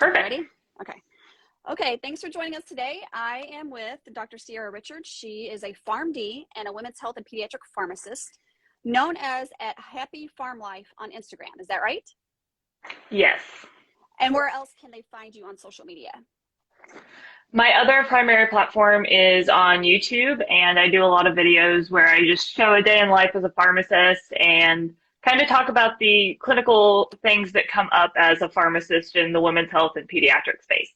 Perfect. Ready? Okay. Okay, thanks for joining us today. I am with Dr. Sierra Richards. She is a PharmD and a women's health and pediatric pharmacist, known as at Happy Farm Life on Instagram. Is that right? Yes. And where else can they find you on social media? My other primary platform is on YouTube, and I do a lot of videos where I just show a day in life as a pharmacist and kind of talk about the clinical things that come up as a pharmacist in the women's health and pediatric space.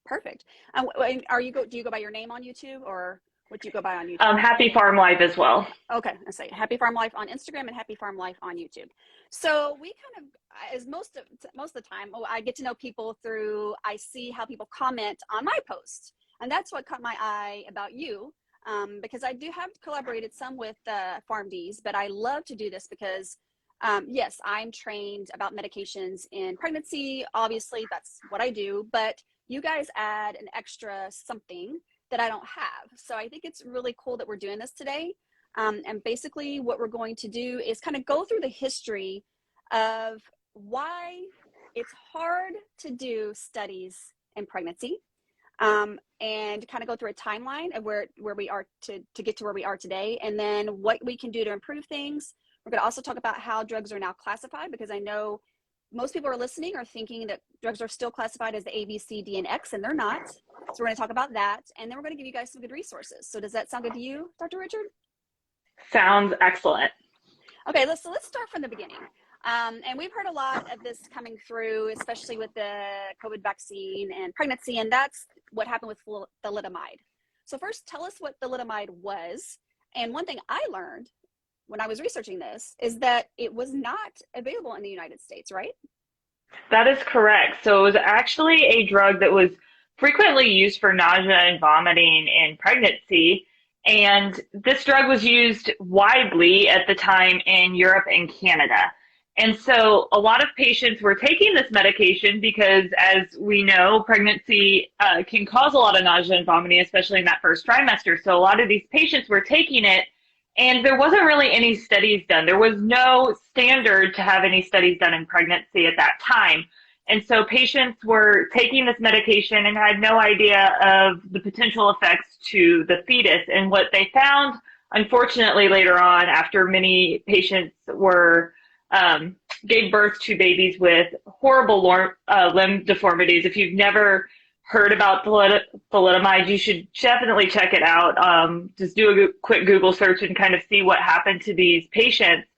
Perfect. Do you go by your name on YouTube, or what do you go by on YouTube? Happy Farm Life as well. Okay, I say Happy Farm Life on Instagram and Happy Farm Life on YouTube. So we kind of, as most of the time, I get to know people through, I see how people comment on my posts, and that's what caught my eye about you, because I do have collaborated some with PharmDs, but I love to do this because yes, I'm trained about medications in pregnancy. Obviously, that's what I do, but you guys add an extra something that I don't have. So I think it's really cool that we're doing this today. And basically what we're going to do is kind of go through the history of why it's hard to do studies in pregnancy, and kind of go through a timeline of where we are to get to where we are today, and then what we can do to improve things. We're going to also talk about how drugs are now classified, because I know most people are listening are thinking that drugs are still classified as the A, B, C, D, and X, and they're not. So we're going to talk about that, and then we're going to give you guys some good resources. So does that sound good to you, Dr. Richard? Sounds excellent. Okay, let's start from the beginning. And we've heard a lot of this coming through, especially with the COVID vaccine and pregnancy, and that's what happened with thalidomide. So first, tell us what thalidomide was. And one thing I learned when I was researching this is that it was not available in the United States, right? That is correct. So it was actually a drug that was frequently used for nausea and vomiting in pregnancy. And this drug was used widely at the time in Europe and Canada. And so a lot of patients were taking this medication because, as we know, pregnancy can cause a lot of nausea and vomiting, especially in that first trimester. So a lot of these patients were taking it, and there wasn't really any studies done. There was no standard to have any studies done in pregnancy at that time. And so patients were taking this medication and had no idea of the potential effects to the fetus. And what they found, unfortunately, later on, after many patients were gave birth to babies with horrible limb deformities. If you've never heard about thalidomide, you should definitely check it out. Just do a quick Google search and kind of see what happened to these patients.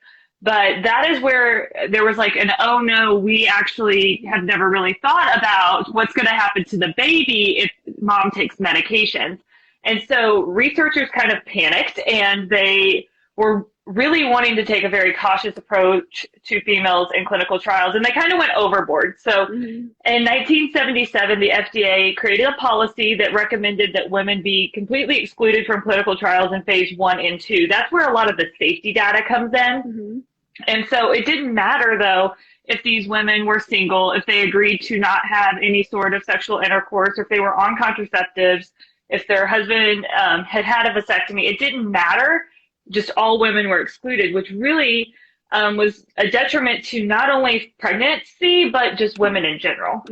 But that is where there was like an, oh no, we actually have never really thought about what's going to happen to the baby if mom takes medications. And so researchers kind of panicked, and they were really wanting to take a very cautious approach to females in clinical trials, and they kind of went overboard. So in 1977, the FDA created a policy that recommended that women be completely excluded from clinical trials in phase 1 and 2. That's where a lot of the safety data comes in. And so it didn't matter, though, if these women were single, if they agreed to not have any sort of sexual intercourse, or if they were on contraceptives, if their husband had had a vasectomy. It didn't matter. Just all women were excluded, which really was a detriment to not only pregnancy, but just women in general.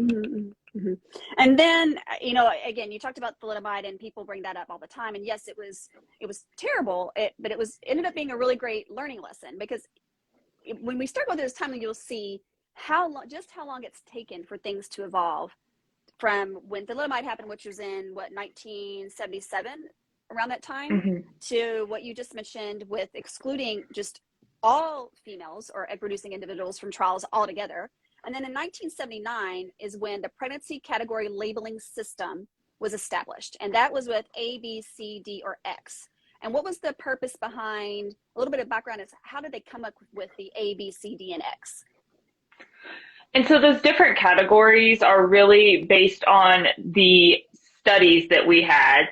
And then, you know, again, you talked about thalidomide, and people bring that up all the time. And yes, it was terrible, but it ended up being a really great learning lesson, because when we start going through this timeline, you'll see how long it's taken for things to evolve from when thalidomide happened, which was in 1977, around that time, to what you just mentioned with excluding just all females or egg-producing individuals from trials altogether. And then in 1979 is when the pregnancy category labeling system was established. And that was with A, B, C, D, or X. And what was the purpose behind, a little bit of background is, how did they come up with the A, B, C, D, and X? And so those different categories are really based on the studies that we had.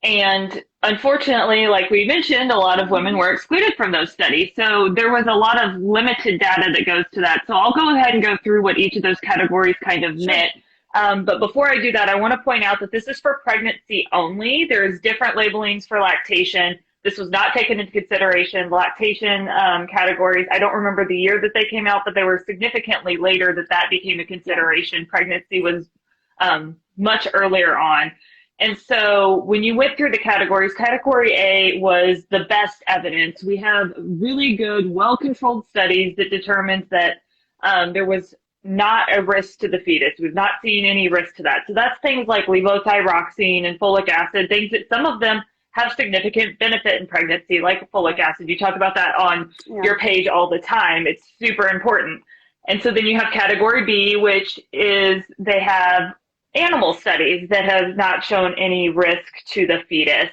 And unfortunately, like we mentioned, a lot of women were excluded from those studies. So there was a lot of limited data that goes to that. So I'll go ahead and go through what each of those categories kind of meant. But before I do that, I want to point out that this is for pregnancy only. There's different labelings for lactation. This was not taken into consideration. Lactation categories, I don't remember the year that they came out, but they were significantly later that became a consideration. Pregnancy was much earlier on. And so when you went through the categories, category A was the best evidence. We have really good, well-controlled studies that determines that there was not a risk to the fetus. We've not seen any risk to that. So that's things like levothyroxine and folic acid, things that some of them have significant benefit in pregnancy, like folic acid. You talk about that on your page all the time. It's super important. And so then you have category B, which is they have animal studies that have not shown any risk to the fetus.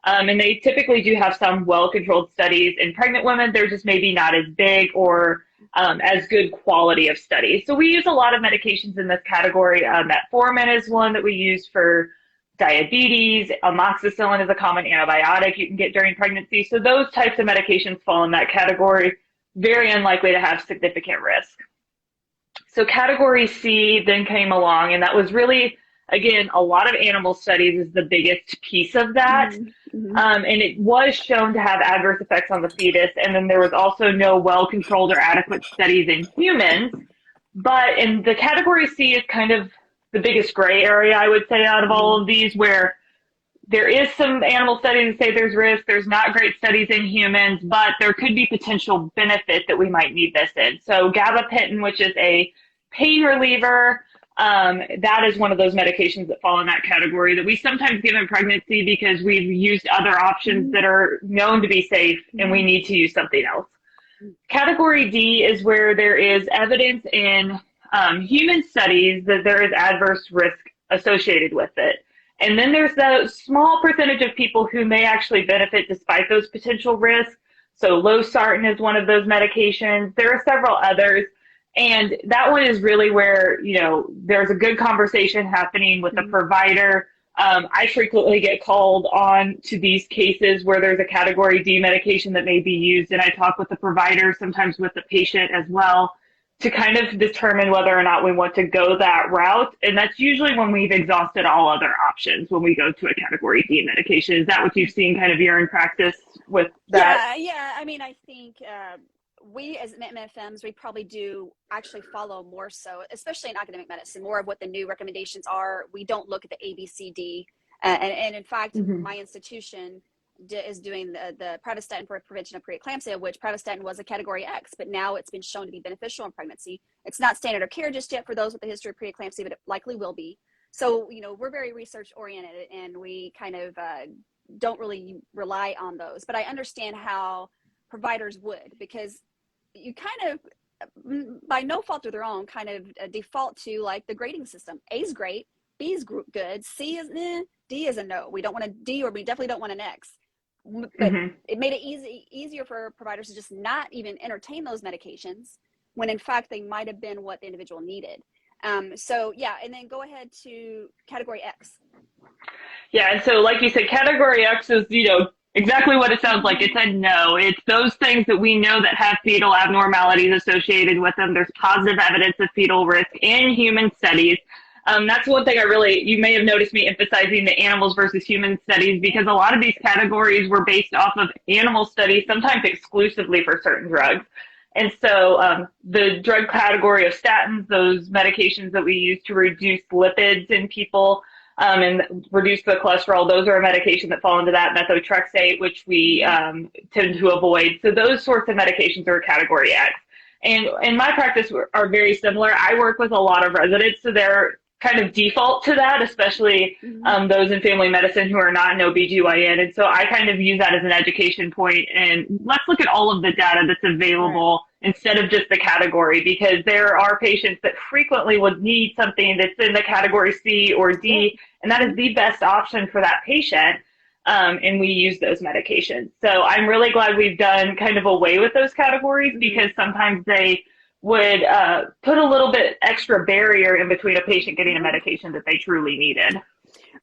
And they typically do have some well-controlled studies in pregnant women. They're just maybe not as big or as good quality of studies. So we use a lot of medications in this category. Metformin is one that we use for diabetes. Amoxicillin is a common antibiotic you can get during pregnancy. So those types of medications fall in that category, very unlikely to have significant risk. So category C then came along, and that was really, again, a lot of animal studies is the biggest piece of that. And it was shown to have adverse effects on the fetus. And then there was also no well-controlled or adequate studies in humans. But in the category C is kind of the biggest gray area, I would say, out of all of these, where there is some animal studies that say there's risk. There's not great studies in humans, but there could be potential benefit that we might need this in. So gabapentin, which is a pain reliever, that is one of those medications that fall in that category that we sometimes give in pregnancy because we've used other options that are known to be safe and we need to use something else. Category D is where there is evidence in human studies that there is adverse risk associated with it. And then there's that small percentage of people who may actually benefit despite those potential risks. So losartan is one of those medications. There are several others. And that one is really where, you know, there's a good conversation happening with the provider. I frequently get called on to these cases where there's a category D medication that may be used. And I talk with the provider, sometimes with the patient as well, to kind of determine whether or not we want to go that route. And that's usually when we've exhausted all other options when we go to a category D medication. Is that what you've seen kind of your in practice with that? Yeah. I mean, I think we as MFMs, we probably do actually follow more so, especially in academic medicine, more of what the new recommendations are. We don't look at the A, B, C, D. And in fact, my institution is doing the pravastatin for prevention of preeclampsia, which pravastatin was a category X, but now it's been shown to be beneficial in pregnancy. It's not standard of care just yet for those with a history of preeclampsia, but it likely will be. So, you know, we're very research oriented and we kind of don't really rely on those. But I understand how providers would, because you kind of, by no fault of their own, kind of default to like the grading system. A is great, B is good, C is D is a no. We don't want a D, or we definitely don't want an X. But it made it easier for providers to just not even entertain those medications when in fact they might have been what the individual needed. So yeah, and then go ahead to category X. Yeah, and so like you said, category X is, you know, exactly what it sounds like. It's a no. It's those things that we know that have fetal abnormalities associated with them. There's positive evidence of fetal risk in human studies. That's one thing you may have noticed me emphasizing the animals versus human studies, because a lot of these categories were based off of animal studies, sometimes exclusively for certain drugs. And so the drug category of statins, those medications that we use to reduce lipids in people, and reduce the cholesterol, those are a medication that fall into that. Methotrexate, which we tend to avoid. So those sorts of medications are category X. And in my practice are very similar. I work with a lot of residents, so they're kind of default to that, especially those in family medicine who are not in OBGYN. And so I kind of use that as an education point. And let's look at all of the data that's available instead of just the category, because there are patients that frequently would need something that's in the category C or D, and that is the best option for that patient. And we use those medications. So I'm really glad we've done kind of away with those categories, because sometimes they would put a little bit extra barrier in between a patient getting a medication that they truly needed.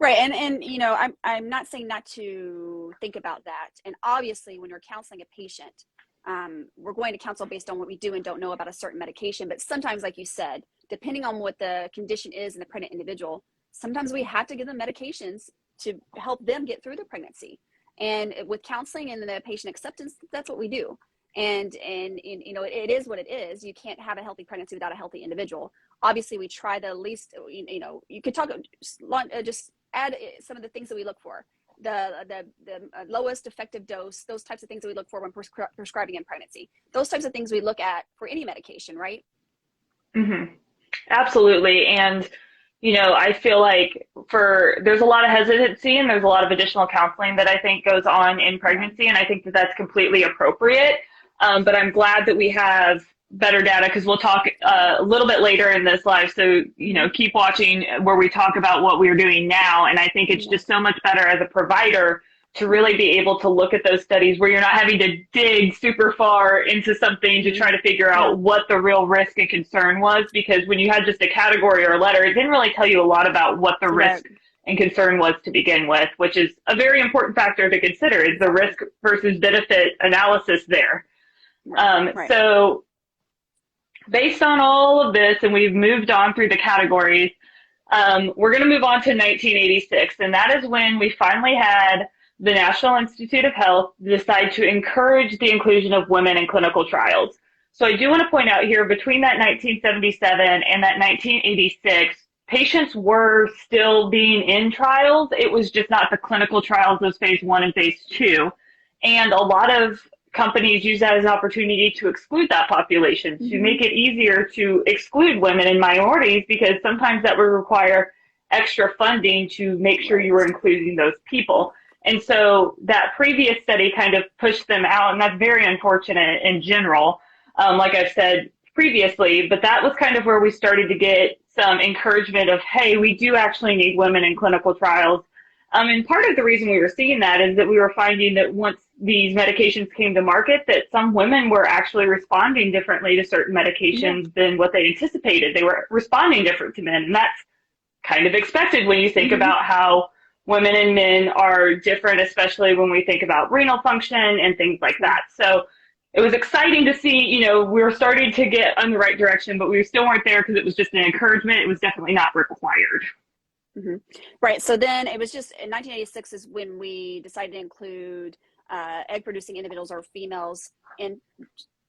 Right. And you know, I'm not saying not to think about that. And obviously when you're counseling a patient, we're going to counsel based on what we do and don't know about a certain medication. But sometimes, like you said, depending on what the condition is in the pregnant individual, sometimes we have to give them medications to help them get through the pregnancy. And with counseling and the patient acceptance, that's what we do. And you know, it is what it is. You can't have a healthy pregnancy without a healthy individual. Obviously, we try the least, you know, you could talk, just add some of the things that we look for. The lowest effective dose, those types of things that we look for when prescribing in pregnancy. Those types of things we look at for any medication, right? Mm-hmm. Absolutely. And, you know, I feel like there's a lot of hesitancy and there's a lot of additional counseling that I think goes on in pregnancy. And I think that that's completely appropriate. But I'm glad that we have better data because we'll talk a little bit later in this live. So, you know, keep watching where we talk about what we're doing now. And I think it's just so much better as a provider to really be able to look at those studies where you're not having to dig super far into something to try to figure out what the real risk and concern was. Because when you had just a category or a letter, it didn't really tell you a lot about what the risk and concern was to begin with, which is a very important factor to consider, is the risk versus benefit analysis there. So based on all of this, and we've moved on through the categories, we're going to move on to 1986. And that is when we finally had the National Institute of Health decide to encourage the inclusion of women in clinical trials. So I do want to point out here, between that 1977 and that 1986, patients were still being in trials. It was just not the clinical trials, those phase 1 and phase 2. And a lot of companies use that as an opportunity to exclude that population, to make it easier to exclude women and minorities, because sometimes that would require extra funding to make sure you were including those people. And so that previous study kind of pushed them out, and that's very unfortunate in general, like I've said previously, but that was kind of where we started to get some encouragement of, hey, we do actually need women in clinical trials. And part of the reason we were seeing that is that we were finding that once these medications came to market, that some women were actually responding differently to certain medications than what they anticipated. They were responding different to men, and that's kind of expected when you think about how women and men are different, especially when we think about renal function and things like that. So it was exciting to see, you know, we were starting to get in the right direction, but we still weren't there because it was just an encouragement. It was definitely not required. Right. So then it was just in 1986 is when we decided to include egg producing individuals or females, and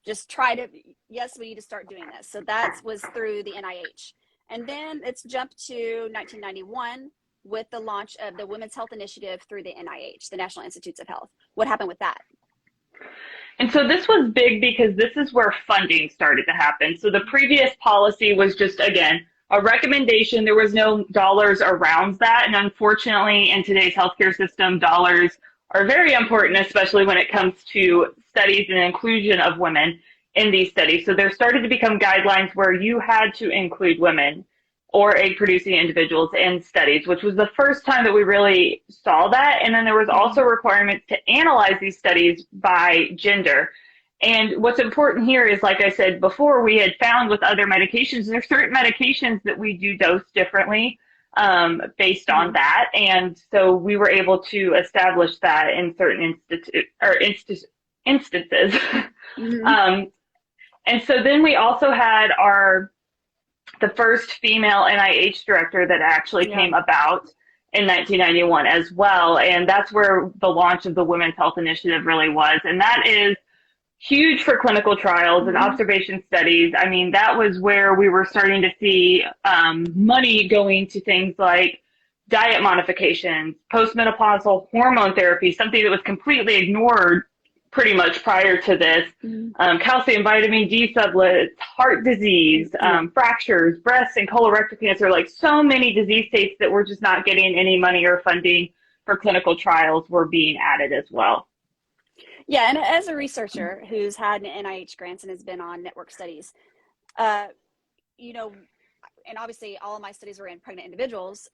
just try to, yes, we need to start doing this. So that was through the NIH. And then it's jumped to 1991 with the launch of the Women's Health Initiative through the NIH, the National Institutes of Health. What happened with that? And so this was big because this is where funding started to happen. So the previous policy was just, again, a recommendation. There was no dollars around that. And unfortunately, in today's healthcare system, dollars are very important, especially when it comes to studies and inclusion of women in these studies. So there started to become guidelines where you had to include women or egg-producing individuals in studies, which was the first time that we really saw that. And then there was also requirements to analyze these studies by gender. And what's important here is, like I said before, we had found with other medications, there are certain medications that we do dose differently based on that. And so we were able to establish that in certain instances. And so then we also had the first female NIH director that actually came about in 1991 as well. And that's where the launch of the Women's Health Initiative really was. And that is huge for clinical trials and observation studies. I mean, that was where we were starting to see money going to things like diet modifications, postmenopausal hormone therapy, something that was completely ignored pretty much prior to this, calcium, vitamin D sublets, heart disease, fractures, breast and colorectal cancer, like so many disease states that were just not getting any money or funding for clinical trials were being added as well. Yeah, and as a researcher who's had an NIH grants and has been on network studies, you know, and obviously all of my studies were in pregnant individuals,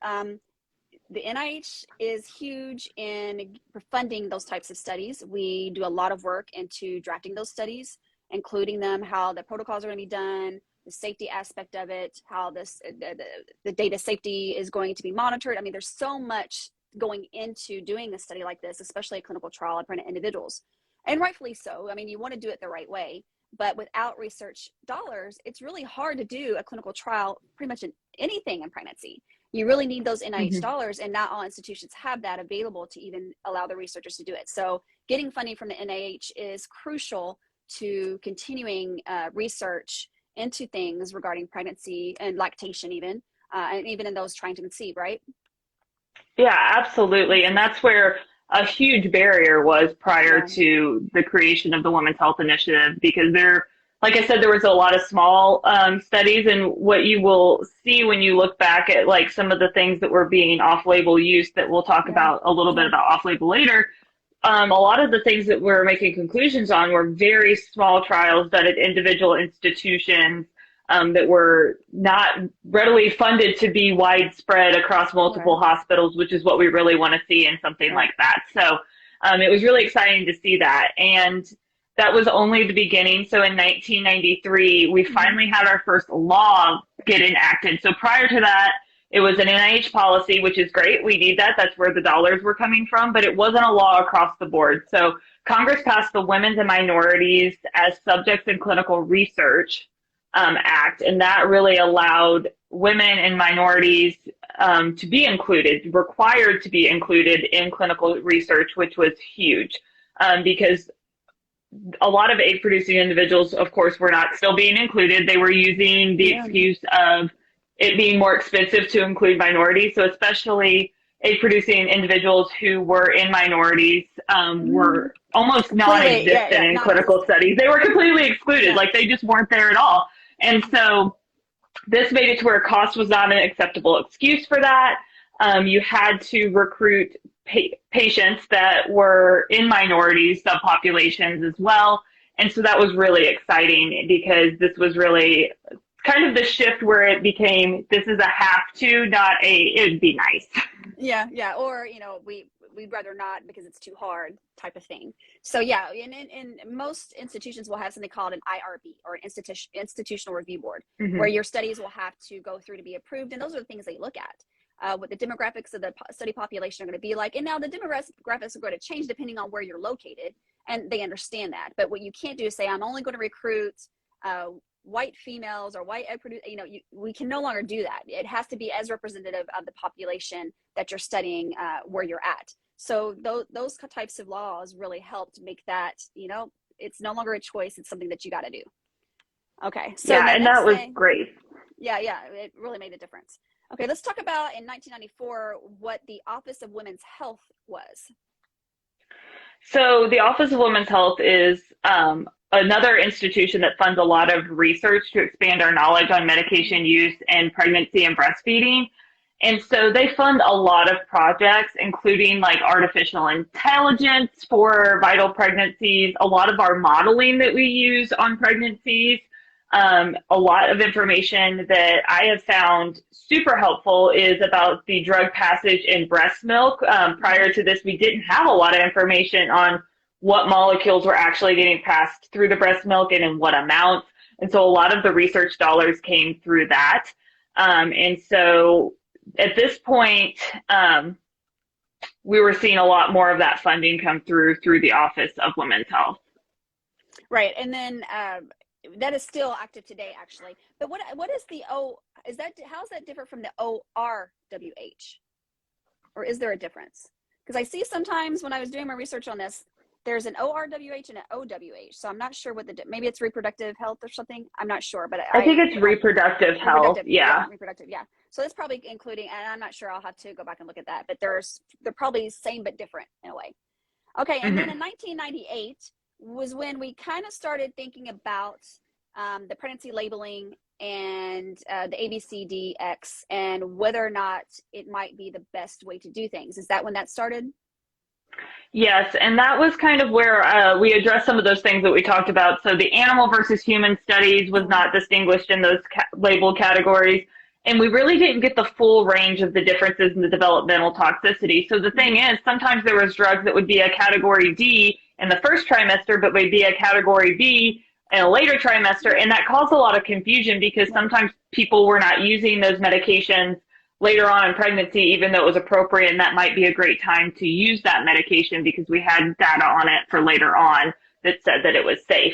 the NIH is huge in funding those types of studies. We do a lot of work into drafting those studies, including them, how the protocols are going to be done, the safety aspect of it, how the data safety is going to be monitored. I mean, there's so much going into doing a study like this, especially a clinical trial on pregnant individuals. And rightfully so. I mean, you want to do it the right way, but without research dollars, it's really hard to do a clinical trial pretty much in anything in pregnancy. You really need those NIH dollars, and not all institutions have that available to even allow the researchers to do it. So getting funding from the NIH is crucial to continuing research into things regarding pregnancy and lactation even, and even in those trying to conceive, right? Yeah, absolutely. And that's where a huge barrier was prior Yeah. to the creation of the Women's Health Initiative, because there, like I said, there was a lot of small studies, and what you will see when you look back at like some of the things that were being off-label use that we'll talk Yeah. about a little bit Yeah. about off-label later. A lot of the things that we're making conclusions on were very small trials done at individual institutions that were not readily funded to be widespread across multiple Right. hospitals, which is what we really want to see in something Right. like that. So it was really exciting to see that. And that was only the beginning. So in 1993, we Mm-hmm. finally had our first law get enacted. So prior to that, it was an NIH policy, which is great. We need that. That's where the dollars were coming from, but it wasn't a law across the board. So Congress passed the Women's and Minorities as Subjects in Clinical Research Act, and that really allowed women and minorities to be included, required to be included in clinical research, which was huge because a lot of egg producing individuals, of course, were not still being included. They were using the Yeah. excuse of it being more expensive to include minorities. So especially egg producing individuals who were in minorities were almost Completely. Yeah. non-existent Yeah. in clinical Non-existent. studies. They were completely excluded. Yeah. Like they just weren't there at all. And so this made it to where cost was not an acceptable excuse for that. You had to recruit patients that were in minorities, subpopulations as well. And so that was really exciting because this was really kind of the shift where it became this is a have to, not a it'd be nice. Yeah. Yeah. Or, we'd rather not because it's too hard type of thing. So yeah, in most institutions will have something called an IRB, or an institutional review board, where Mm-hmm. your studies will have to go through to be approved. And those are the things they look at. What the demographics of the study population are going to be like. And now the demographics are going to change depending on where you're located, and they understand that. But what you can't do is say, I'm only going to recruit white females or white egg produce. We can no longer do that. It has to be as representative of the population that you're studying where you're at. So those types of laws really helped make that, it's no longer a choice. It's something that you got to do. Okay. So Yeah, the and next that was thing, great. yeah, it really made a difference. Okay, let's talk about in 1994 what the Office of Women's Health was. So the Office of Women's Health is another institution that funds a lot of research to expand our knowledge on medication use and pregnancy and breastfeeding. And so they fund a lot of projects, including like artificial intelligence for vital pregnancies, a lot of our modeling that we use on pregnancies. A lot of information that I have found super helpful is about the drug passage in breast milk. Prior to this, we didn't have a lot of information on what molecules were actually getting passed through the breast milk and in what amounts. And so a lot of the research dollars came through that. And so at this point, we were seeing a lot more of that funding come through the Office of Women's Health. Right, and then that is still active today, actually. But what is the how is that different from the ORWH? Or is there a difference? Because I see sometimes when I was doing my research on this, there's an ORWH and an OWH. So I'm not sure maybe it's reproductive health or something. I'm not sure, but I think it's reproductive health. Yeah. Reproductive. Yeah. So that's probably including, and I'm not sure. I'll have to go back and look at that. But they're probably same but different in a way. Okay. And then in 1998 was when we kind of started thinking about the pregnancy labeling and the ABCDX and whether or not it might be the best way to do things. Is that when that started? Yes, and that was kind of where we addressed some of those things that we talked about. So the animal versus human studies was not distinguished in those label categories, and we really didn't get the full range of the differences in the developmental toxicity. So the thing is, sometimes there was drugs that would be a category D in the first trimester, but would be a category B in a later trimester, and that caused a lot of confusion because sometimes people were not using those medications later on in pregnancy, even though it was appropriate, and that might be a great time to use that medication because we had data on it for later on that said that it was safe.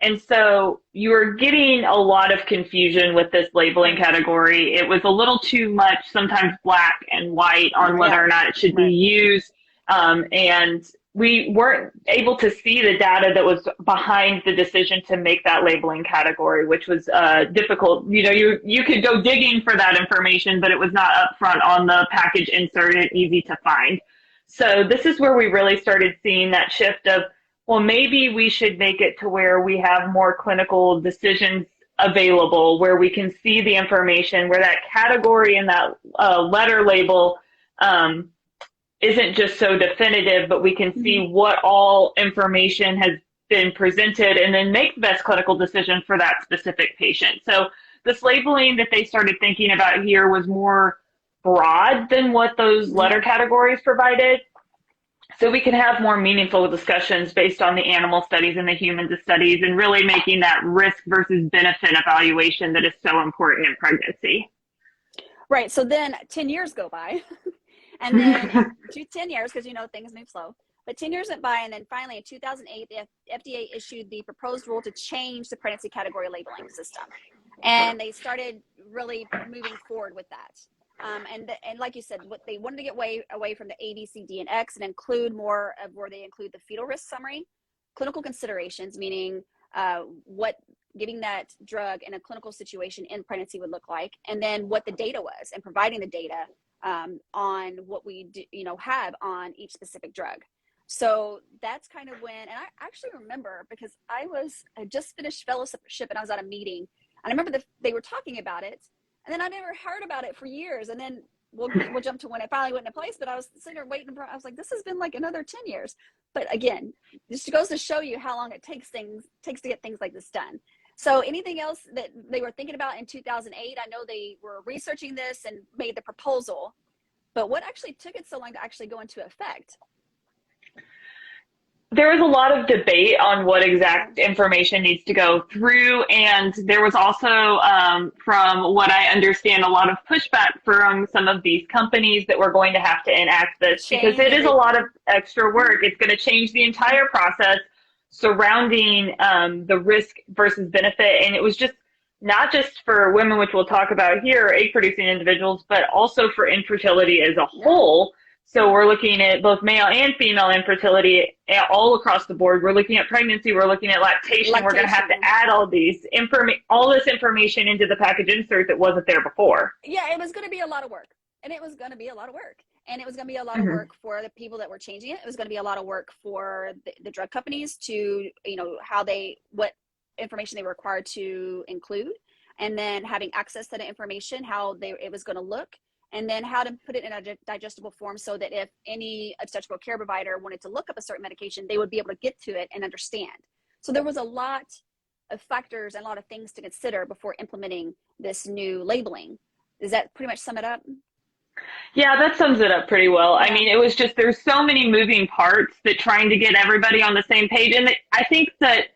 And so you were getting a lot of confusion with this labeling category. It was a little too much, sometimes black and white on whether or not it should be used. And we weren't able to see the data that was behind the decision to make that labeling category, which was difficult. You know, you could go digging for that information, but it was not upfront on the package insert and easy to find. So this is where we really started seeing that shift of, well, maybe we should make it to where we have more clinical decisions available, where we can see the information, where that category and that letter label isn't just so definitive, but we can see what all information has been presented and then make the best clinical decision for that specific patient. So this labeling that they started thinking about here was more broad than what those letter categories provided. So we can have more meaningful discussions based on the animal studies and the human studies, and really making that risk versus benefit evaluation that is so important in pregnancy. Right. So then 10 years go by. And then 10 years, because, you know, things move slow. But 10 years went by, and then finally in 2008, the FDA issued the proposed rule to change the pregnancy category labeling system. And they started really moving forward with that. And like you said, what they wanted to get away from the A, B, C, D, and X and include more of where they include the fetal risk summary, clinical considerations, meaning what giving that drug in a clinical situation in pregnancy would look like, and then what the data was, and providing the data on what we do, you know, have on each specific drug. So that's kind of when, and I actually remember, because I just finished fellowship and I was at a meeting, and I remember they were talking about it, and then I never heard about it for years, and then we'll jump to when it finally went into place. But I was sitting there waiting for, I was like, this has been like another 10 years. But again, this goes to show you how long it takes to get things like this done. So anything else that they were thinking about in 2008? I know they were researching this and made the proposal, but what actually took it so long to actually go into effect? There was a lot of debate on what exact information needs to go through, and there was also, from what I understand, a lot of pushback from some of these companies that were going to have to enact this, because it is a lot of extra work. It's going to change the entire process surrounding the risk versus benefit, and it was just not just for women, which we'll talk about here, egg-producing individuals, but also for infertility as a whole. So we're looking at both male and female infertility all across the board. We're looking at pregnancy. We're looking at lactation. We're going to have to add all this information into the package insert that wasn't there before. Yeah, it was going to be a lot of work. And it was going to be a lot of work. And it was going to be a lot of work for the people that were changing it. It was going to be a lot of work for the drug companies to, you know, what information they were required to include. And then having access to the information, it was going to look. And then how to put it in a digestible form so that if any obstetrical care provider wanted to look up a certain medication, they would be able to get to it and understand. So there was a lot of factors and a lot of things to consider before implementing this new labeling. Does that pretty much sum it up? Yeah, that sums it up pretty well. Yeah. I mean, it was just, there's so many moving parts that trying to get everybody on the same page. And I think that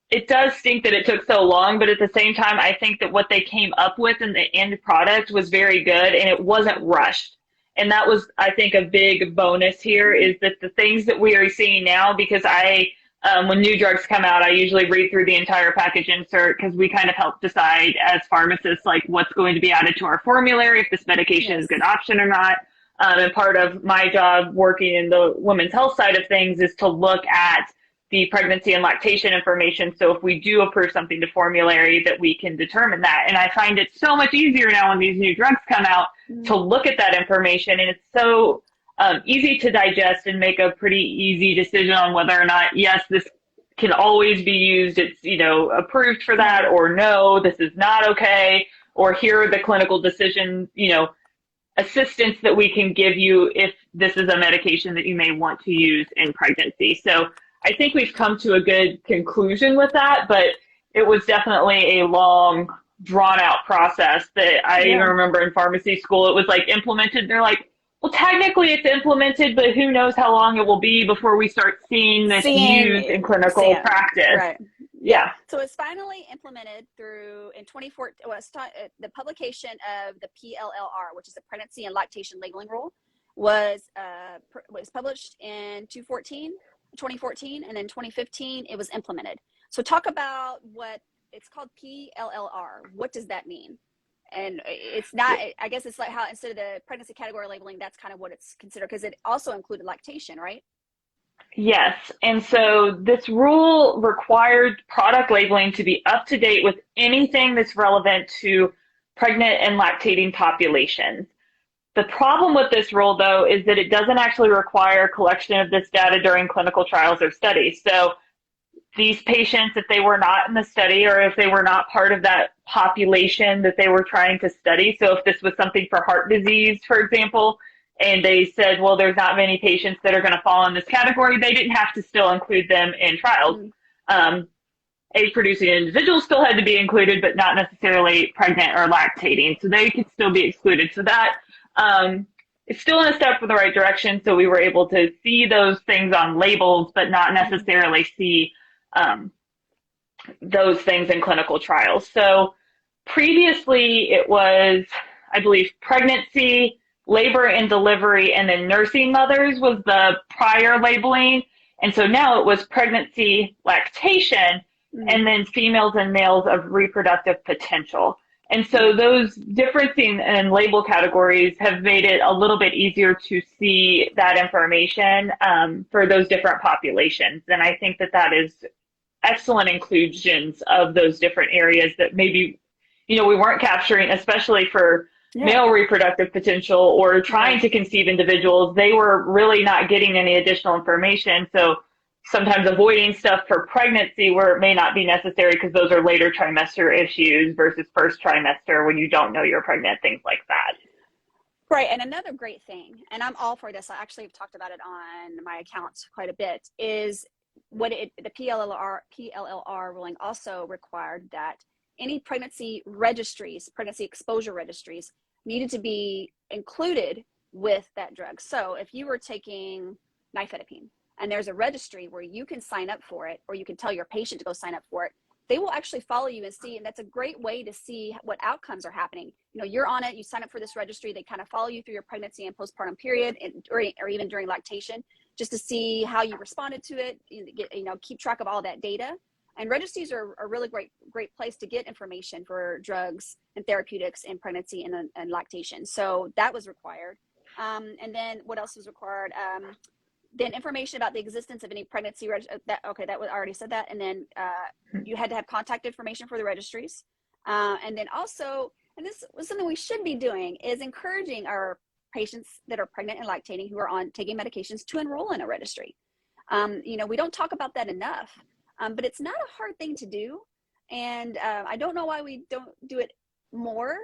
it does stink that it took so long, but at the same time, I think that what they came up with in the end product was very good, and it wasn't rushed. And that was, I think, a big bonus here, is that the things that we are seeing now, because when new drugs come out, I usually read through the entire package insert, because we kind of help decide as pharmacists, like, what's going to be added to our formulary, if this medication is a good option or not. And part of my job working in the women's health side of things is to look at the pregnancy and lactation information. So if we do approve something to formulary, that we can determine that. And I find it so much easier now when these new drugs come out to look at that information. And it's so easy to digest and make a pretty easy decision on whether or not, yes, this can always be used. It's, you know, approved for that, or no, this is not okay. Or here are the clinical decision, you know, assistance that we can give you if this is a medication that you may want to use in pregnancy. So I think we've come to a good conclusion with that, but it was definitely a long, drawn-out process that I even remember in pharmacy school. It was like implemented. They're like, well, technically it's implemented, but who knows how long it will be before we start seeing this used in clinical practice. Right. Yeah. So it's finally implemented in 2014. The publication of the PLLR, which is the Pregnancy and Lactation Labeling Rule, was published in 2014, and in 2015 it was implemented. So talk about what it's called, PLLR. What does that mean? And it's not, I guess it's like how instead of the pregnancy category labeling, that's kind of what it's considered, because it also included lactation, right? Yes. And so this rule required product labeling to be up to date with anything that's relevant to pregnant and lactating populations. The problem with this rule, though, is that it doesn't actually require collection of this data during clinical trials or studies. So these patients, if they were not in the study or if they were not part of that population that they were trying to study, so if this was something for heart disease, for example, and they said, well, there's not many patients that are going to fall in this category, they didn't have to still include them in trials. Mm. Um, Egg-producing individuals still had to be included, but not necessarily pregnant or lactating. So they could still be excluded. So that is still in a step in the right direction. So we were able to see those things on labels, but not necessarily see um, those things in clinical trials. So previously it was, I believe, pregnancy, labor and delivery, and then nursing mothers was the prior labeling. And so now it was pregnancy, lactation, Mm. and then females and males of reproductive potential. And so those differencing and label categories have made it a little bit easier to see that information for those different populations. And I think that that is excellent inclusions of those different areas that maybe, we weren't capturing, especially for Yeah. male reproductive potential or trying Right. to conceive individuals. They were really not getting any additional information. So sometimes avoiding stuff for pregnancy where it may not be necessary because those are later trimester issues versus first trimester when you don't know you're pregnant, things like that. Right. And another great thing, and I'm all for this, I actually have talked about it on my account quite a bit, is the PLLR ruling also required that any pregnancy registries, pregnancy exposure registries, needed to be included with that drug. So if you were taking nifedipine and there's a registry where you can sign up for it, or you can tell your patient to go sign up for it, they will actually follow you and see, and that's a great way to see what outcomes are happening. You're on it, you sign up for this registry, they kind of follow you through your pregnancy and postpartum period, or even during lactation, just to see how you responded to it, keep track of all that data. And registries are a really great place to get information for drugs and therapeutics in pregnancy and lactation. So that was required. And then what else was required? Then information about the existence of any pregnancy that was, I already said that. And then you had to have contact information for the registries. And then also, and this was something we should be doing, is encouraging our patients that are pregnant and lactating who are taking medications to enroll in a registry. We don't talk about that enough, but it's not a hard thing to do. And I don't know why we don't do it more.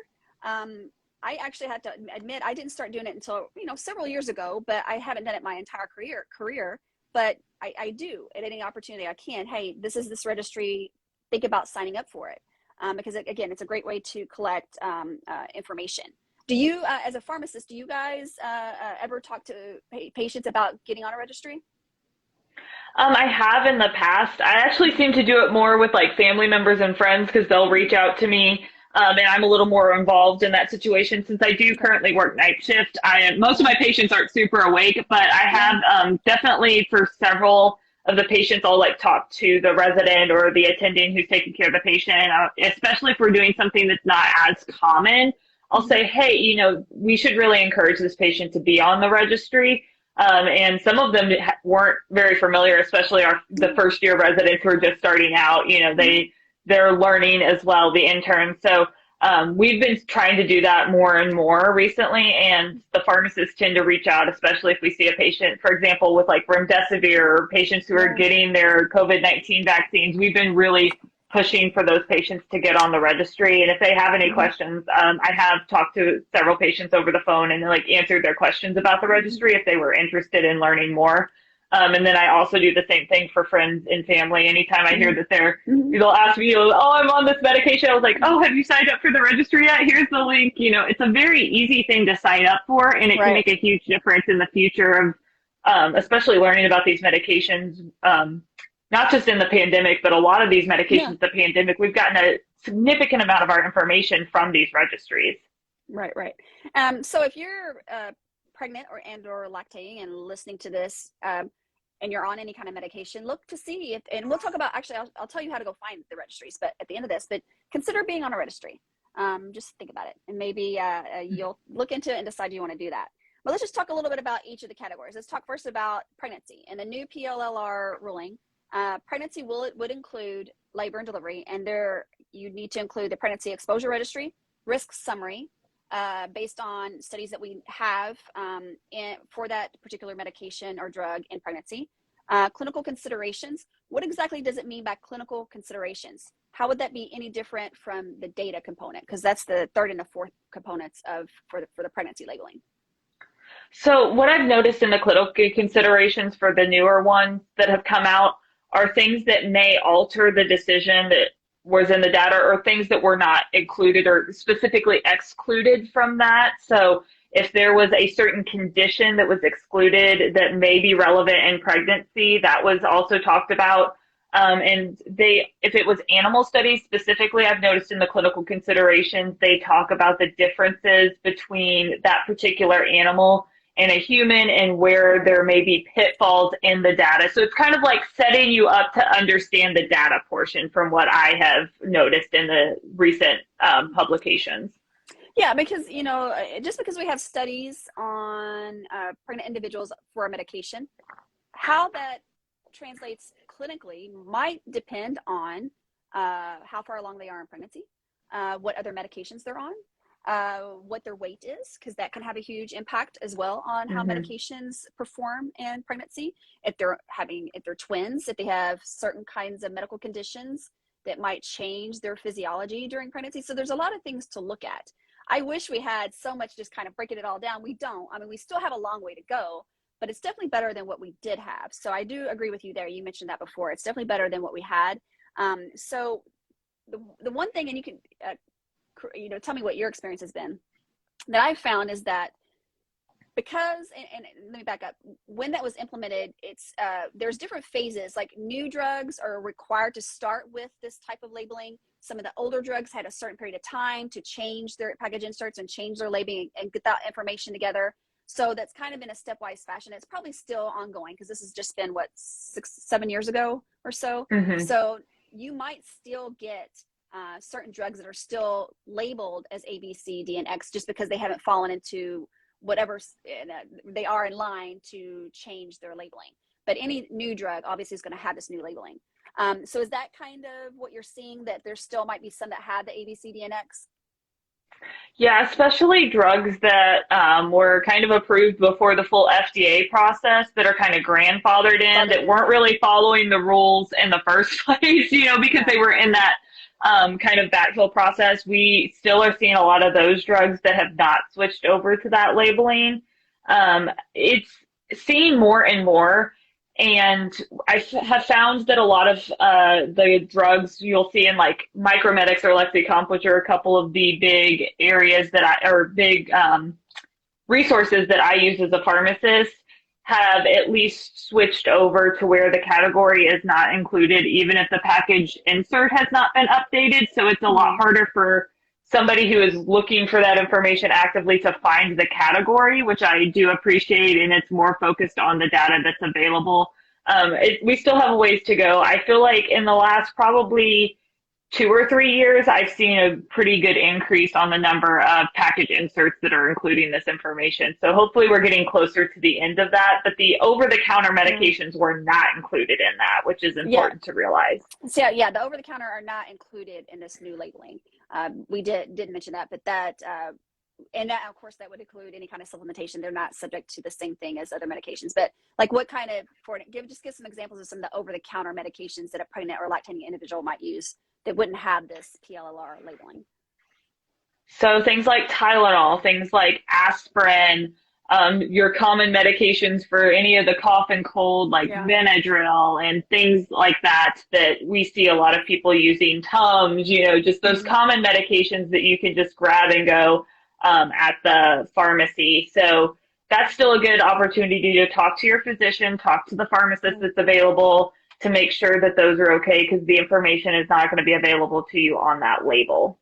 I actually have to admit, I didn't start doing it until, several years ago, but I haven't done it my entire career, but I do at any opportunity I can. Hey, this registry, think about signing up for it. Because again, it's a great way to collect information. Do you, as a pharmacist, do you guys ever talk to patients about getting on a registry? I have in the past. I actually seem to do it more with like family members and friends because they'll reach out to me. And I'm a little more involved in that situation since I do currently work night shift. Most of my patients aren't super awake, but I have definitely for several of the patients, I'll like talk to the resident or the attending who's taking care of the patient, especially if we're doing something that's not as common. I'll say, hey, we should really encourage this patient to be on the registry. And some of them weren't very familiar, especially the first year residents who are just starting out. They're learning as well, the interns. So we've been trying to do that more and more recently, and the pharmacists tend to reach out, especially if we see a patient, for example, with like remdesivir or patients who are getting their COVID-19 vaccines. We've been really pushing for those patients to get on the registry. And if they have any questions, I have talked to several patients over the phone and like answered their questions about the registry if they were interested in learning more. And then I also do the same thing for friends and family. Anytime I hear that they'll ask me, oh, I'm on this medication. I was like, oh, have you signed up for the registry yet? Here's the link. It's a very easy thing to sign up for, and it can make a huge difference in the future of, especially learning about these medications. Not just in the pandemic, but a lot of these medications, the pandemic, we've gotten a significant amount of our information from these registries. Right. So if you're pregnant or lactating and listening to this, and you're on any kind of medication, look to see if, and we'll talk about, actually, I'll tell you how to go find the registries, but at the end of this, but consider being on a registry. Just think about it, and maybe you'll look into it and decide you want to do that. But let's just talk a little bit about each of the categories. Let's talk first about pregnancy. In the new PLLR ruling, pregnancy would include labor and delivery, and there you need to include the pregnancy exposure registry, risk summary, based on studies that we have for that particular medication or drug in pregnancy. Clinical considerations. What exactly does it mean by clinical considerations? How would that be any different from the data component? Because that's the third and the fourth components for the pregnancy labeling. So what I've noticed in the clinical considerations for the newer ones that have come out are things that may alter the decision that was in the data, or things that were not included or specifically excluded from that. So if there was a certain condition that was excluded that may be relevant in pregnancy, that was also talked about. If it was animal studies specifically, I've noticed in the clinical considerations, they talk about the differences between that particular animal and a human, and where there may be pitfalls in the data. So it's kind of like setting you up to understand the data portion from what I have noticed in the recent publications. Yeah, because, just because we have studies on pregnant individuals for a medication, how that translates clinically might depend on how far along they are in pregnancy, what other medications they're on, what their weight is, because that can have a huge impact as well on how medications perform in pregnancy. If they're twins, if they have certain kinds of medical conditions that might change their physiology during pregnancy. So there's a lot of things to look at. I wish we had so much just kind of breaking it all down. We don't. I mean, we still have a long way to go, but it's definitely better than what we did have. So I do agree with you there. You mentioned that before. It's definitely better than what we had. So the one thing, and you can, tell me what your experience has been, that I've found is that because, and let me back up, when that was implemented, there's different phases. Like new drugs are required to start with this type of labeling. Some of the older drugs had a certain period of time to change their package inserts and change their labeling and get that information together. So that's kind of in a stepwise fashion. It's probably still ongoing because this has just been 6-7 years ago or so. So you might still get certain drugs that are still labeled as A, B, C, D, and X just because they haven't fallen into whatever they are in line to change their labeling. But any new drug obviously is going to have this new labeling. So is that kind of what you're seeing, that there still might be some that had the A, B, C, D, and X? Yeah, especially drugs that were kind of approved before the full FDA process, that are kind of grandfathered in, that weren't really following the rules in the first place, because they were in that kind of backfill process. We still are seeing a lot of those drugs that have not switched over to that labeling. It's seen more and more. And I have found that a lot of the drugs you'll see in like Micromedics or Lexicomp, which are a couple of the big areas big resources that I use as a pharmacist, have at least switched over to where the category is not included, even if the package insert has not been updated. So it's a lot harder for somebody who is looking for that information actively to find the category, which I do appreciate, and it's more focused on the data that's available. We still have a ways to go. I feel like in the last probably 2 or 3 years, I've seen a pretty good increase on the number of package inserts that are including this information. So hopefully we're getting closer to the end of that. But the over-the-counter medications were not included in that, which is important to realize. So yeah, the over-the-counter are not included in this new labeling. We did mention that, but that, and that, of course, that would include any kind of supplementation. They're not subject to the same thing as other medications. But like, what kind of, just give some examples of some of the over-the-counter medications that a pregnant or lactating individual might use that wouldn't have this PLLR labeling. So things like Tylenol, things like aspirin, your common medications for any of the cough and cold, like Benadryl and things like that we see a lot of people using, Tums, just those common medications that you can just grab and go at the pharmacy. So that's still a good opportunity to talk to your physician, talk to the pharmacist that's available, to make sure that those are okay, because the information is not going to be available to you on that label.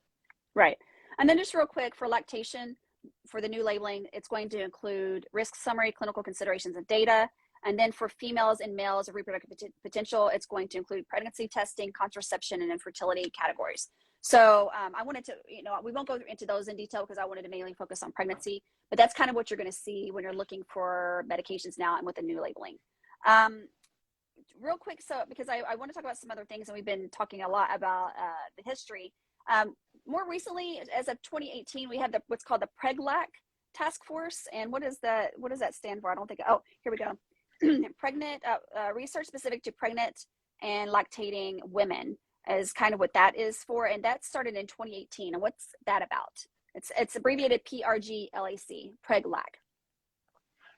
Right. And then just real quick, for lactation, for the new labeling, it's going to include risk summary, clinical considerations and data. And then for females and males of reproductive potential, it's going to include pregnancy testing, contraception, and infertility categories. So I wanted to, we won't go into those in detail because I wanted to mainly focus on pregnancy, but that's kind of what you're going to see when you're looking for medications now and with the new labeling. Real quick, so because I want to talk about some other things, and we've been talking a lot about the history. More recently, as of 2018, we had what's called the Preglac task force. And what does that stand for? I don't think, oh, here we go. Pregnant, research specific to pregnant and lactating women is kind of what that is for. And that started in 2018. And what's that about? It's abbreviated PRGLAC, Preglac.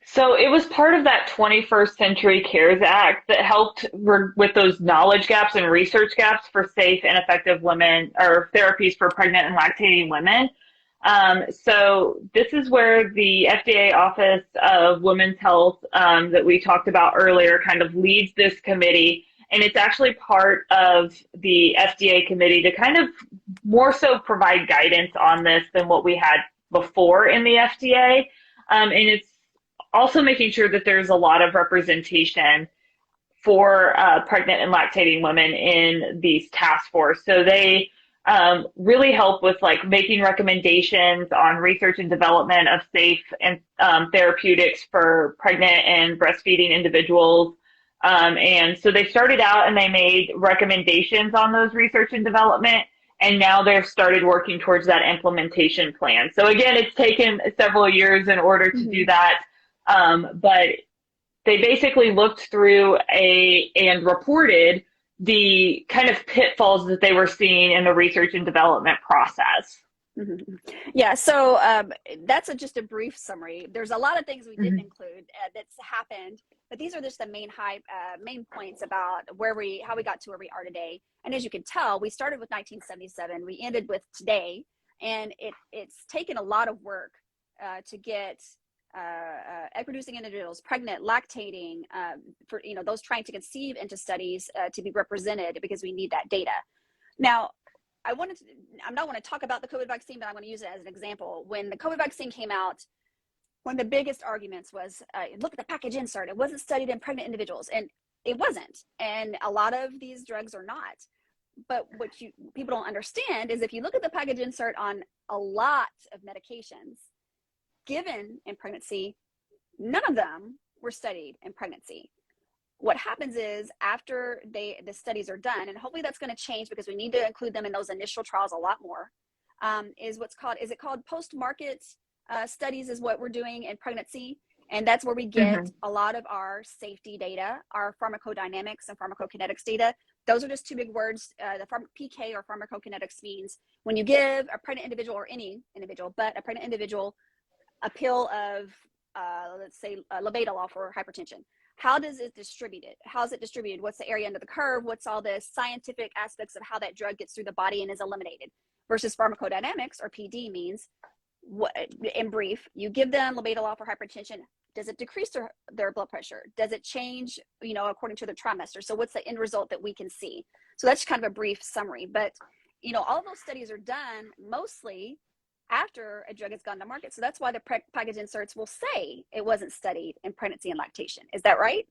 So it was part of that 21st Century CARES Act that helped with those knowledge gaps and research gaps for safe and effective women or therapies for pregnant and lactating women. So this is where the FDA Office of Women's Health that we talked about earlier kind of leads this committee. And it's actually part of the FDA committee to kind of more so provide guidance on this than what we had before in the FDA. And it's also making sure that there's a lot of representation for pregnant and lactating women in these task force. So they really help with like making recommendations on research and development of safe and therapeutics for pregnant and breastfeeding individuals. And so they started out and they made recommendations on those research and development, and now they've started working towards that implementation plan. So again, it's taken several years in order to do that. But they basically looked through and reported the kind of pitfalls that they were seeing in the research and development process. Yeah, so that's just a brief summary. There's a lot of things we didn't include that's happened, but these are just the main points about how we got to where we are today. And as you can tell, we started with 1977, we ended with today, and it's taken a lot of work to get egg-producing individuals, pregnant, lactating, for those trying to conceive into studies to be represented, because we need that data. Now, I'm not want to talk about the COVID vaccine, but I'm going to use it as an example. When the COVID vaccine came out, one of the biggest arguments was, look at the package insert. It wasn't studied in pregnant individuals, and it wasn't. And a lot of these drugs are not. But what people don't understand is if you look at the package insert on a lot of medications given in pregnancy, none of them were studied in pregnancy. What happens is after the studies are done, and hopefully that's going to change because we need to include them in those initial trials a lot more, is it called post-market studies is what we're doing in pregnancy. And that's where we get a lot of our safety data, our pharmacodynamics and pharmacokinetics data. Those are just two big words. The PK or pharmacokinetics means when you give a pregnant individual, or any individual, but a pregnant individual, a pill of, let's say, labetalol for hypertension. How does it distribute it? How is it distributed? What's the area under the curve? What's all the scientific aspects of how that drug gets through the body and is eliminated? Versus pharmacodynamics, or PD, means, in brief, you give them labetalol for hypertension. Does it decrease their blood pressure? Does it change, according to the trimester? So what's the end result that we can see? So that's kind of a brief summary. But, all of those studies are done mostly after a drug has gone to market. So that's why the package inserts will say it wasn't studied in pregnancy and lactation. Is that right?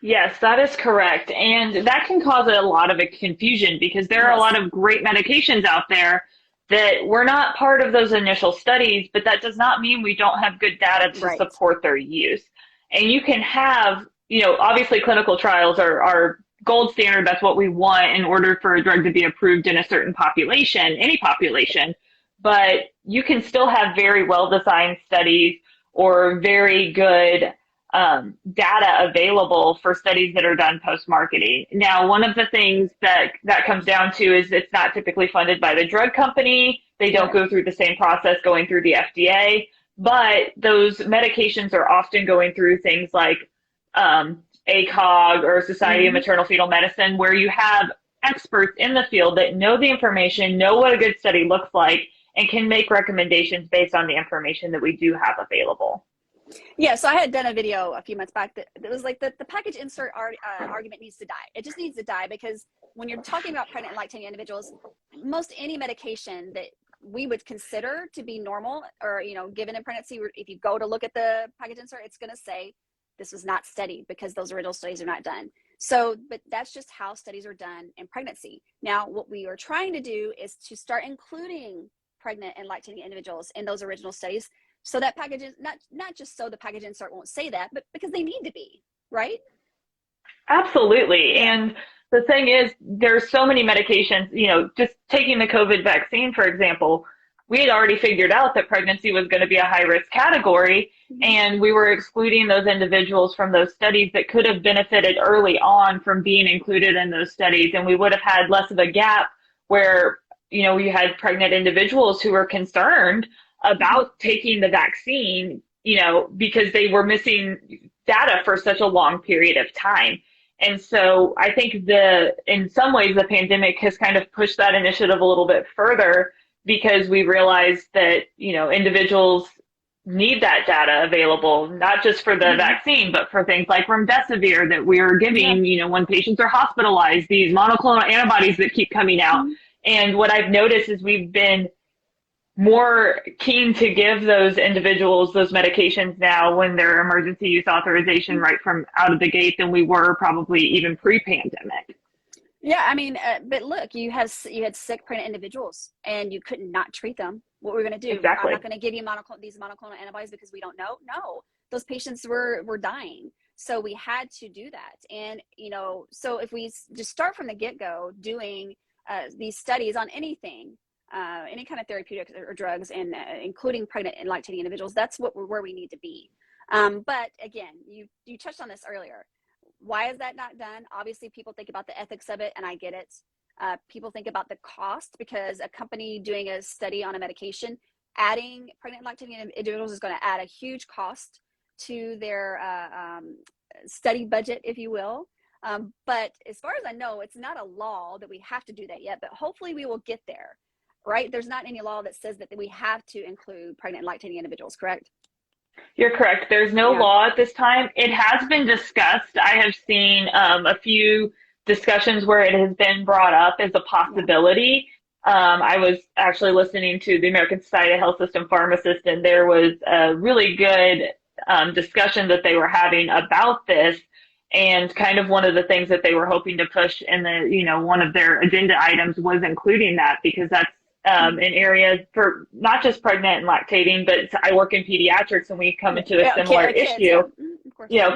Yes, that is correct. And that can cause a lot of confusion because there are a lot of great medications out there that were not part of those initial studies, but that does not mean we don't have good data to support their use. And you can have, obviously clinical trials are gold standard. That's what we want in order for a drug to be approved in a certain population, any population. But you can still have very well-designed studies or very good data available for studies that are done post-marketing. Now, one of the things that comes down to is it's not typically funded by the drug company. They don't go through the same process going through the FDA, but those medications are often going through things like ACOG or Society of Maternal Fetal Medicine, where you have experts in the field that know the information, know what a good study looks like, and can make recommendations based on the information that we do have available. Yeah, so I had done a video a few months back that was like the package insert argument needs to die. It just needs to die, because when you're talking about pregnant and lactating individuals, most any medication that we would consider to be normal or, given in pregnancy, if you go to look at the package insert, it's going to say this was not studied because those original studies are not done. So, but that's just how studies are done in pregnancy. Now, what we are trying to do is to start including pregnant and lactating individuals in those original studies, so that package, not just so the package insert won't say that, but because they need to be, right? Absolutely. Yeah. And the thing is, there's so many medications, just taking the COVID vaccine, for example, we had already figured out that pregnancy was going to be a high risk category, and we were excluding those individuals from those studies that could have benefited early on from being included in those studies. And we would have had less of a gap where, we had pregnant individuals who were concerned about taking the vaccine, because they were missing data for such a long period of time. And so I think in some ways, the pandemic has kind of pushed that initiative a little bit further, because we realized that, individuals need that data available, not just for the vaccine, but for things like remdesivir that we are giving, when patients are hospitalized, these monoclonal antibodies that keep coming out. And what I've noticed is we've been more keen to give those individuals those medications now when they're emergency use authorization right from out of the gate than we were probably even pre-pandemic. Yeah, I mean, but look, you had sick pregnant individuals, and you could not treat them. What we're going to do? Exactly. I'm not going to give you these monoclonal antibodies because we don't know. No, those patients were dying, so we had to do that. And so if we just start from the get-go doing these studies on anything, any kind of therapeutics or drugs, and including pregnant and lactating individuals, that's where we need to be. But again, you touched on this earlier. Why is that not done? Obviously, people think about the ethics of it, and I get it. People think about the cost, because a company doing a study on a medication, adding pregnant and lactating individuals is going to add a huge cost to their study budget, if you will. But as far as I know, it's not a law that we have to do that yet, but hopefully we will get there, right? There's not any law that says that we have to include pregnant and lactating individuals, correct? You're correct. There's no law at this time. It has been discussed. I have seen a few discussions where it has been brought up as a possibility. I was actually listening to the American Society of Health System Pharmacists, and there was a really good discussion that they were having about this. And kind of one of the things that they were hoping to push in one of their agenda items was including that, because that's an area for not just pregnant and lactating, but I work in pediatrics, and we come into a similar issue.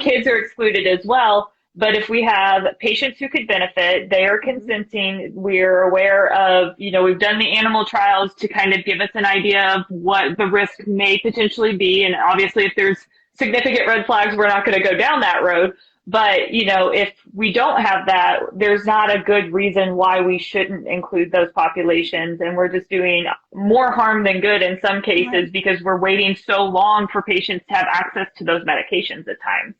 Kids are excluded as well. But if we have patients who could benefit, they are consenting. We're aware of, we've done the animal trials to kind of give us an idea of what the risk may potentially be. And obviously, if there's significant red flags, we're not going to go down that road. But, if we don't have that, there's not a good reason why we shouldn't include those populations. And we're just doing more harm than good in some cases, because we're waiting so long for patients to have access to those medications at times.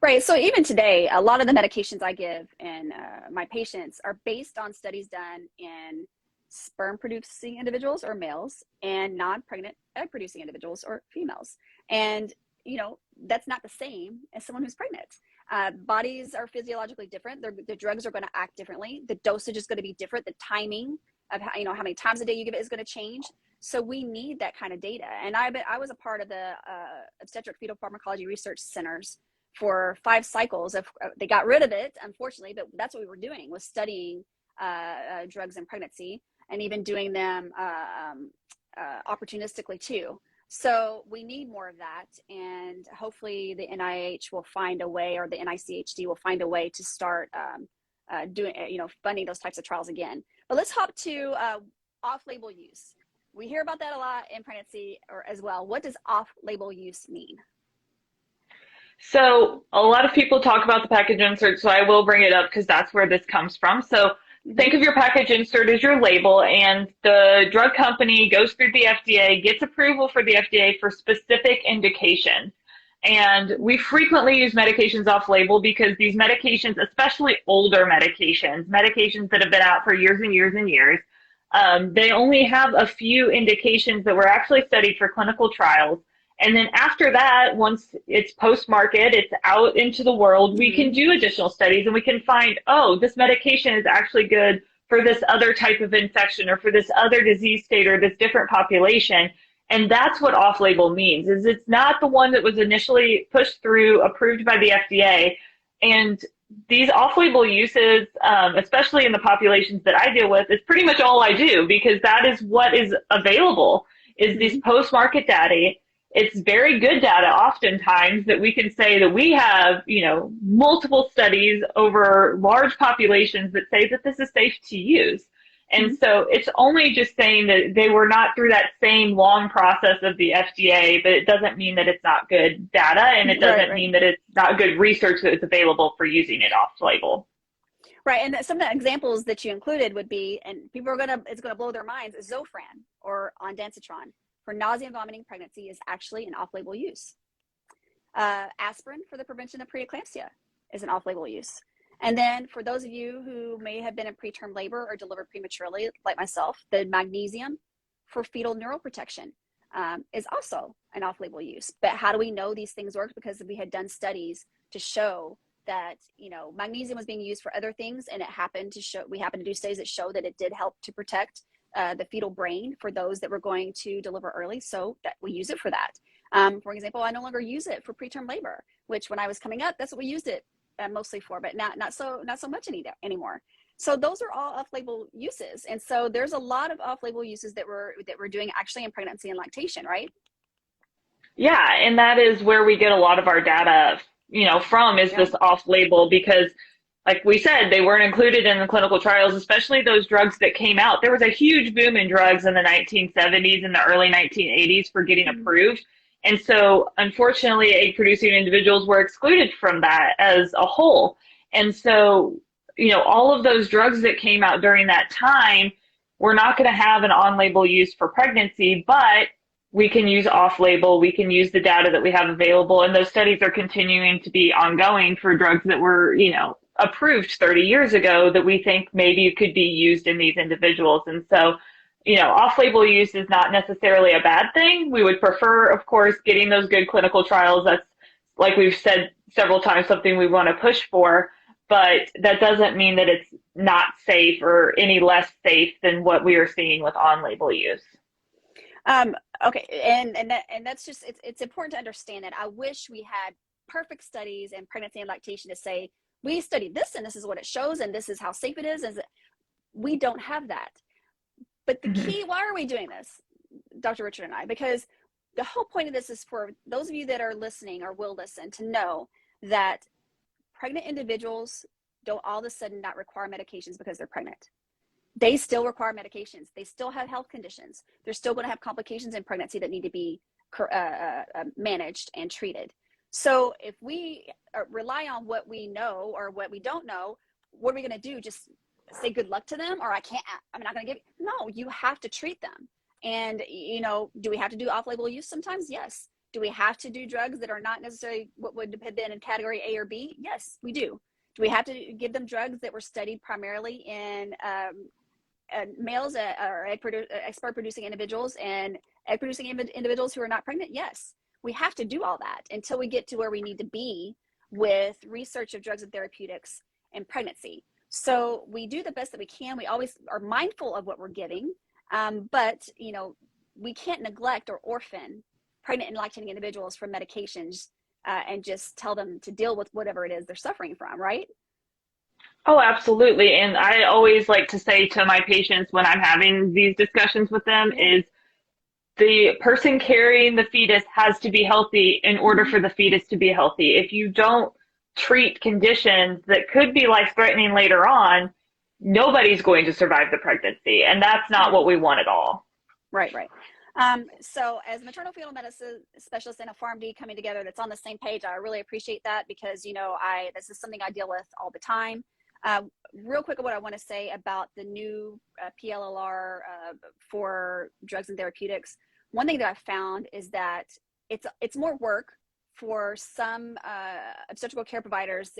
Right. So even today, a lot of the medications I give in my patients are based on studies done in sperm-producing individuals or males, and non-pregnant egg-producing individuals or females. And, that's not the same as someone who's pregnant. Bodies are physiologically different. The drugs are going to act differently. The dosage is going to be different. The timing of how many times a day you give it is going to change. So we need that kind of data. And I was a part of the obstetric fetal pharmacology research centers for 5 cycles. They got rid of it, unfortunately, but that's what we were doing, was studying drugs in pregnancy, and even doing them opportunistically too. So we need more of that, and hopefully the NIH will find a way, or the NICHD will find a way to start doing, funding those types of trials again. But let's hop to off-label use. We hear about that a lot in pregnancy as well. What does off-label use mean? So a lot of people talk about the package insert, so I will bring it up because that's where this comes from. So think of your package insert as your label, and the drug company goes through the FDA, gets approval for the FDA for specific indications. And we frequently use medications off label because these medications, especially older medications that have been out for years and years and years, they only have a few indications that were actually studied for clinical trials. And then after that, once it's post-market, it's out into the world, we can do additional studies, and we can find, oh, this medication is actually good for this other type of infection, or for this other disease state, or this different population. And that's what off-label means, is it's not the one that was initially pushed through, approved by the FDA. And these off-label uses, especially in the populations that I deal with, is pretty much all I do because that is what is available is these Mm-hmm. post-market data. It's very good data oftentimes that we can say that we have, multiple studies over large populations that say that this is safe to use. And so it's only just saying that they were not through that same long process of the FDA, but it doesn't mean that it's not good data and it Right, doesn't right. mean that it's not good research that is available for using it off label. Right, and some of the examples that you included would be, and people are it's gonna blow their minds, Zofran or ondansetron for nausea and vomiting pregnancy is actually an off-label use. Aspirin for the prevention of preeclampsia is an off-label use. And then for those of you who may have been in preterm labor or delivered prematurely, like myself, the magnesium for fetal neural protection is also an off-label use. But how do we know these things work? Because we had done studies to show that magnesium was being used for other things, and we happened to do studies that show that it did help to protect the fetal brain for those that were going to deliver early, so that we use it for that. For example, I no longer use it for preterm labor, which when I was coming up, that's what we used it mostly for, but not so much anymore. So those are all off-label uses, and so there's a lot of off-label uses that we're doing actually in pregnancy and lactation, right? Yeah, and that is where we get a lot of our data, from is Yeah. this off-label because like we said, they weren't included in the clinical trials, especially those drugs that came out. There was a huge boom in drugs in the 1970s and the early 1980s for getting Mm-hmm. approved. And so, unfortunately, egg producing individuals were excluded from that as a whole. And so, all of those drugs that came out during that time, we're not going to have an on label use for pregnancy, but we can use off label. We can use the data that we have available. And those studies are continuing to be ongoing for drugs that were, approved 30 years ago that we think maybe could be used in these individuals. And so, off-label use is not necessarily a bad thing. We would prefer, of course, getting those good clinical trials. That's, like we've said several times, something we want to push for, but that doesn't mean that it's not safe or any less safe than what we are seeing with on-label use. Um, okay, and that's just it's important to understand that. I wish we had perfect studies in pregnancy and lactation to say we studied this and this is what it shows and this is how safe it is. We don't have that. But the Mm-hmm. key, why are we doing this, Dr. Richard and I? Because the whole point of this is for those of you that are listening or will listen to know that pregnant individuals don't all of a sudden not require medications because they're pregnant. They still require medications. They still have health conditions. They're still going to have complications in pregnancy that need to be managed and treated. So if we rely on what we know or what we don't know, what are we going to do? Just say good luck to them, or I'm not going to give you. No, you have to treat them. And, do we have to do off-label use sometimes? Yes. Do we have to do drugs that are not necessarily what would have been in category A or B? Yes, we do. Do we have to give them drugs that were studied primarily in males or expert producing individuals and egg producing individuals who are not pregnant? Yes, we have to do all that until we get to where we need to be with research of drugs and therapeutics in pregnancy. So we do the best that we can. We always are mindful of what we're giving, but we can't neglect or orphan pregnant and lactating individuals from medications and just tell them to deal with whatever it is they're suffering from, right? Oh, absolutely. And I always like to say to my patients when I'm having these discussions with them Yeah. is the person carrying the fetus has to be healthy in order Mm-hmm. for the fetus to be healthy. If you don't treat conditions that could be life threatening later on, nobody's going to survive the pregnancy. And that's not Right. what we want at all. Right, right. So as maternal fetal medicine specialist and a PharmD coming together that's on the same page, I really appreciate that because, this is something I deal with all the time. Real quick, what I want to say about the new PLLR for drugs and therapeutics. One thing that I've found is that it's more work for some obstetrical care providers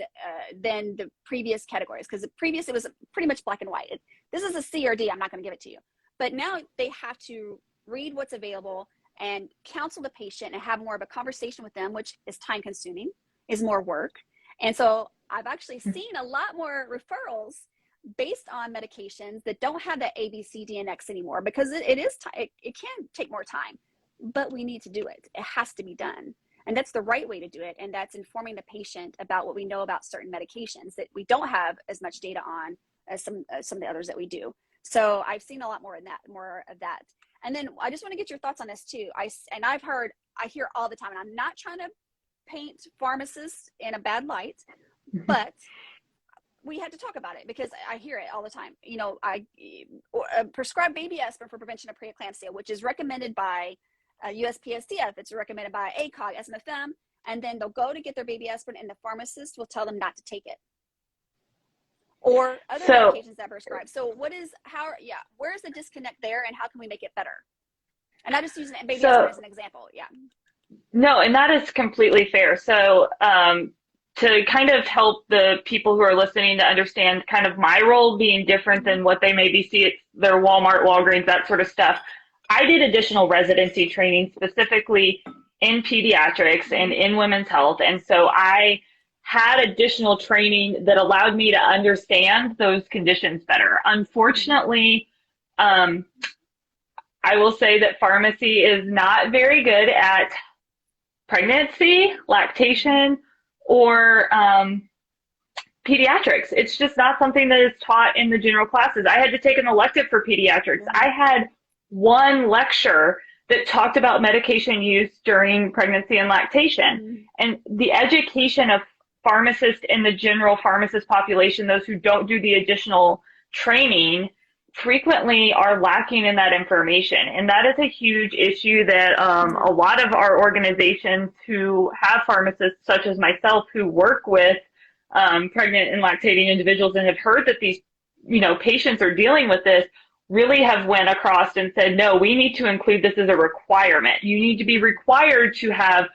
than the previous categories, because the previous, it was pretty much black and white. This is a C or D, I'm not going to give it to you. But now they have to read what's available and counsel the patient and have more of a conversation with them, which is time consuming, is more work. And so I've actually seen a lot more referrals based on medications that don't have that A, B, C, D, and X anymore, because it can take more time, but we need to do it. It has to be done. And that's the right way to do it. And that's informing the patient about what we know about certain medications that we don't have as much data on as some of the others that we do. So I've seen a lot more of that. And then I just want to get your thoughts on this too. I hear all the time, and I'm not trying to paint pharmacists in a bad light, but we had to talk about it because I hear it all the time. You know, I prescribe baby aspirin for prevention of preeclampsia, which is recommended by USPSTF. It's recommended by ACOG, SMFM, and then they'll go to get their baby aspirin and the pharmacist will tell them not to take it. Or other medications that are prescribed. So where's the disconnect there, and how can we make it better? And I just use baby aspirin as an example. Yeah. No, and that is completely fair. So to kind of help the people who are listening to understand kind of my role being different than what they maybe see at their Walmart, Walgreens, that sort of stuff, I did additional residency training specifically in pediatrics and in women's health. And so I had additional training that allowed me to understand those conditions better. Unfortunately, I will say that pharmacy is not very good at pregnancy, lactation, or pediatrics. It's just not something that is taught in the general classes. I had to take an elective for pediatrics. I had one lecture that talked about medication use during pregnancy and lactation. And the education of pharmacists in the general pharmacist population, those who don't do the additional training, frequently are lacking in that information. And that is a huge issue that a lot of our organizations who have pharmacists, such as myself, who work with pregnant and lactating individuals and have heard that these, patients are dealing with this, really have went across and said, no, we need to include this as a requirement. You need to be required to have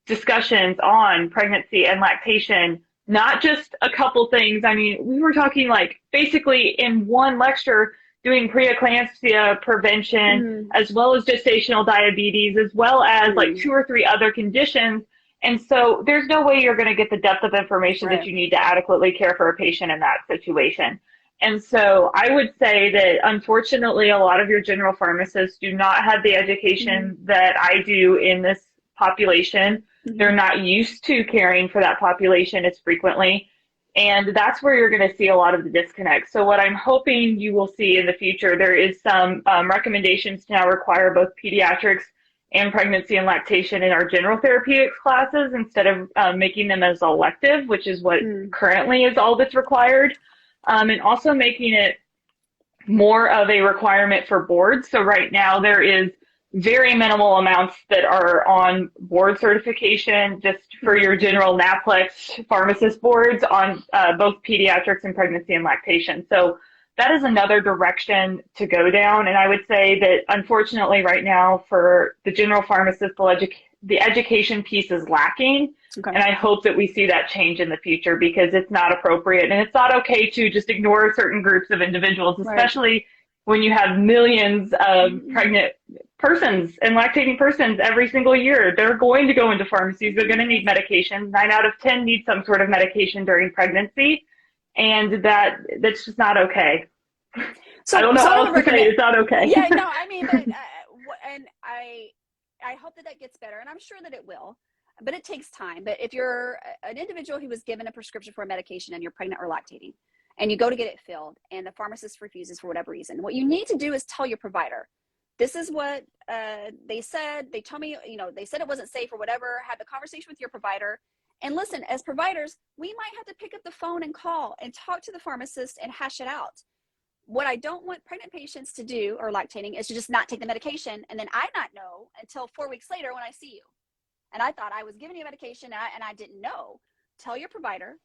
discussions on pregnancy and lactation, not just a couple things. I mean, we were talking like basically in one lecture doing preeclampsia prevention, as well as gestational diabetes, as well as like 2 or 3 other conditions. And so there's no way you're going to get the depth of information that you need to adequately care for a patient in that situation. And so I would say that unfortunately, a lot of your general pharmacists do not have the education that I do in this population. They're not used to caring for that population as frequently. And that's where you're going to see a lot of the disconnect. So what I'm hoping you will see in the future, there is some recommendations to now require both pediatrics and pregnancy and lactation in our general therapeutics classes instead of making them as elective, which is what currently is all that's required. And also making it more of a requirement for boards. So right now there is very minimal amounts that are on board certification just for your general NAPLEX pharmacist boards on both pediatrics and pregnancy and lactation. So that is another direction to go down. And I would say that unfortunately right now for the general pharmacist, the education piece is lacking. And I hope that we see that change in the future because it's not appropriate. And it's not okay to just ignore certain groups of individuals, especially when you have millions of pregnant persons and lactating persons every single year. They're going to go into pharmacies. They're going to need medication. 9 out of 10 need some sort of medication during pregnancy. And that's just not okay. So I don't know how else to say it's not okay. Yeah, no, I mean, and I hope that gets better, and I'm sure that it will. But it takes time. But if you're an individual who was given a prescription for a medication and you're pregnant or lactating, and you go to get it filled and the pharmacist refuses for whatever reason, what you need to do is tell your provider, this is what they said. They told me, they said it wasn't safe or whatever. Have the conversation with your provider. And listen, as providers, we might have to pick up the phone and call and talk to the pharmacist and hash it out. What I don't want pregnant patients to do or lactating is to just not take the medication and then I not know until 4 weeks later when I see you. And I thought I was giving you medication and I didn't know. Tell your provider,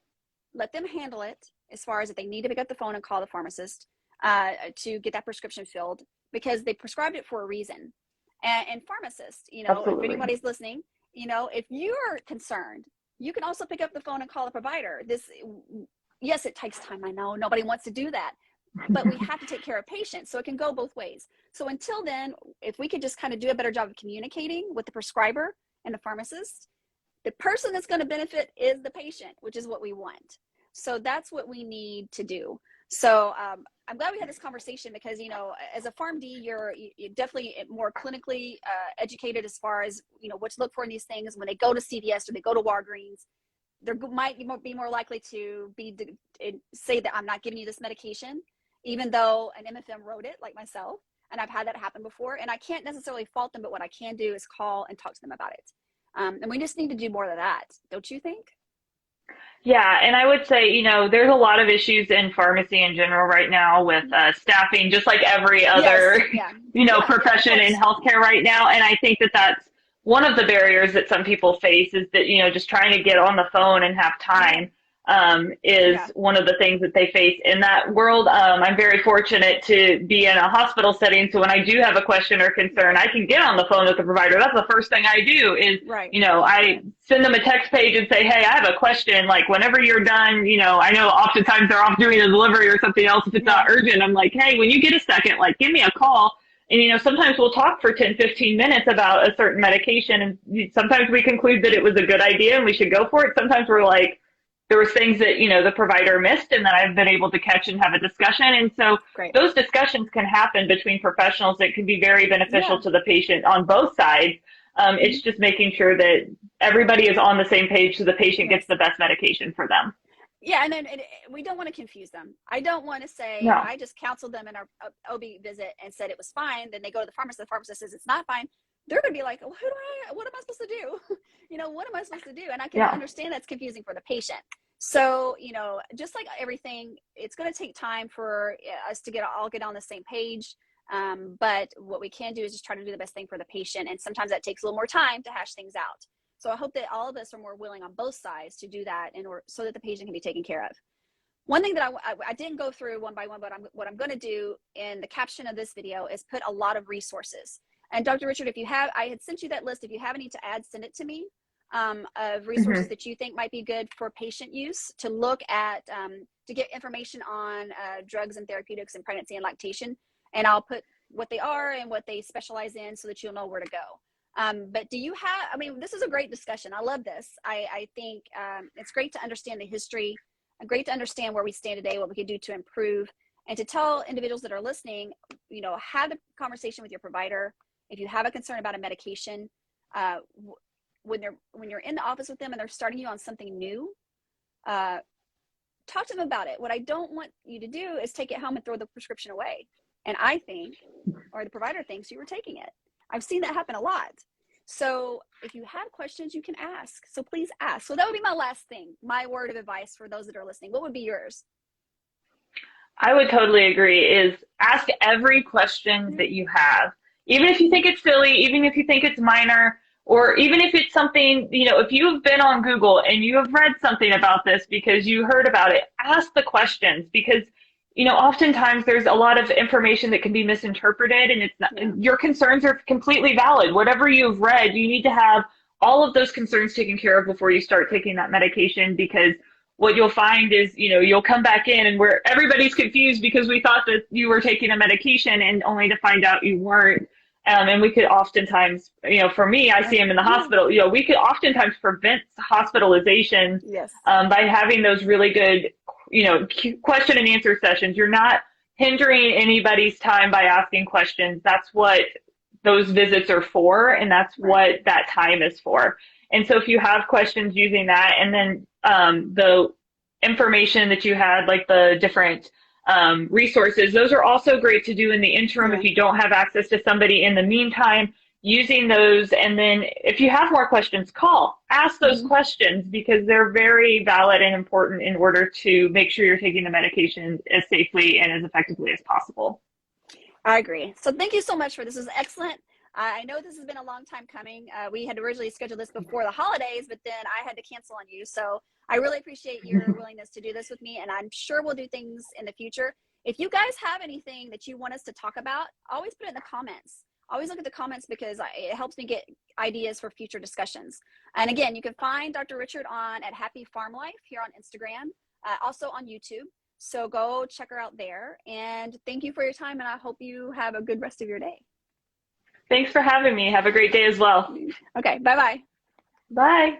let them handle it as far as if they need to pick up the phone and call the pharmacist to get that prescription filled because they prescribed it for a reason. And pharmacists, if anybody's listening, if you're concerned, you can also pick up the phone and call the provider. Yes, it takes time. I know nobody wants to do that, but we have to take care of patients. So it can go both ways. So until then, if we could just kind of do a better job of communicating with the prescriber and the pharmacist, the person that's going to benefit is the patient, which is what we want. So that's what we need to do. So I'm glad we had this conversation because, as a PharmD, you're definitely more clinically educated as far as, what to look for in these things. When they go to CVS or they go to Walgreens, they might be more likely to say that I'm not giving you this medication, even though an MFM wrote it, like myself. And I've had that happen before. And I can't necessarily fault them, but what I can do is call and talk to them about it. And we just need to do more of that. Don't you think? Yeah, and I would say, there's a lot of issues in pharmacy in general right now with staffing, just like every Yes. other, Yeah. Yeah, profession in healthcare right now. And I think that that's one of the barriers that some people face is that, just trying to get on the phone and have time is Yeah. one of the things that they face in that world. I'm very fortunate to be in a hospital setting. So when I do have a question or concern, I can get on the phone with the provider. That's the first thing I do is, Right. I send them a text page and say, hey, I have a question. Like whenever you're done, I know oftentimes they're off doing a delivery or something else. If it's not urgent, I'm like, hey, when you get a second, like give me a call. And, sometimes we'll talk for 10, 15 minutes about a certain medication. And sometimes we conclude that it was a good idea and we should go for it. Sometimes we're like, there was things that, the provider missed and that I've been able to catch and have a discussion. And so those discussions can happen between professionals that can be very beneficial to the patient on both sides. It's just making sure that everybody is on the same page so the patient gets the best medication for them. Yeah, and then we don't want to confuse them. I don't want to say, No. I just counseled them in our OB visit and said it was fine. Then they go to the pharmacist says it's not fine. They're going to be like, well, what am I supposed to do? What am I supposed to do? And I can understand that's confusing for the patient. So, just like everything, it's going to take time for us to all get on the same page. But what we can do is just try to do the best thing for the patient. And sometimes that takes a little more time to hash things out. So I hope that all of us are more willing on both sides to do that so that the patient can be taken care of. One thing that I didn't go through one by one, but what I'm going to do in the caption of this video is put a lot of resources. And Dr. Richard, I had sent you that list. If you have any to add, send it to me, of resources that you think might be good for patient use to look at, to get information on drugs and therapeutics in pregnancy and lactation. And I'll put what they are and what they specialize in so that you'll know where to go. But do you have, this is a great discussion. I love this. I think it's great to understand the history, great to understand where we stand today, what we can do to improve, and to tell individuals that are listening, have the conversation with your provider. If you have a concern about a medication, when you're in the office with them and they're starting you on something new, talk to them about it. What I don't want you to do is take it home and throw the prescription away. And I think, or the provider thinks you were taking it. I've seen that happen a lot. So if you have questions, you can ask. So please ask. So that would be my last thing, my word of advice for those that are listening. What would be yours? I would totally agree is ask every question that you have. Even if you think it's silly, even if you think it's minor, or even if it's something, if you've been on Google and you have read something about this because you heard about it, ask the questions because oftentimes there's a lot of information that can be misinterpreted and it's not, your concerns are completely valid. Whatever you've read, you need to have all of those concerns taken care of before you start taking that medication because what you'll find is, you'll come back in and where everybody's confused because we thought that you were taking a medication and only to find out you weren't. And we could oftentimes, for me, I see them in the hospital, we could oftentimes prevent hospitalization by having those really good question and answer sessions. You're not hindering anybody's time by asking questions. That's what those visits are for, and that's what that time is for. And so if you have questions using that, and then the information that you had, like the different resources, those are also great to do in the interim if you don't have access to somebody in the meantime. Using those, and then if you have more questions, ask those questions because they're very valid and important in order to make sure you're taking the medication as safely and as effectively as possible. I agree. So thank you so much for this. This is excellent. I know this has been a long time coming. We had originally scheduled this before the holidays, but then I had to cancel on you. So I really appreciate your willingness to do this with me, and I'm sure we'll do things in the future. If you guys have anything that you want us to talk about, always put it in the comments. Always look at the comments because it helps me get ideas for future discussions. And again, you can find Dr. Richard at Happy Farm Life here on Instagram, also on YouTube. So go check her out there. And thank you for your time. And I hope you have a good rest of your day. Thanks for having me. Have a great day as well. Okay. Bye-bye. Bye.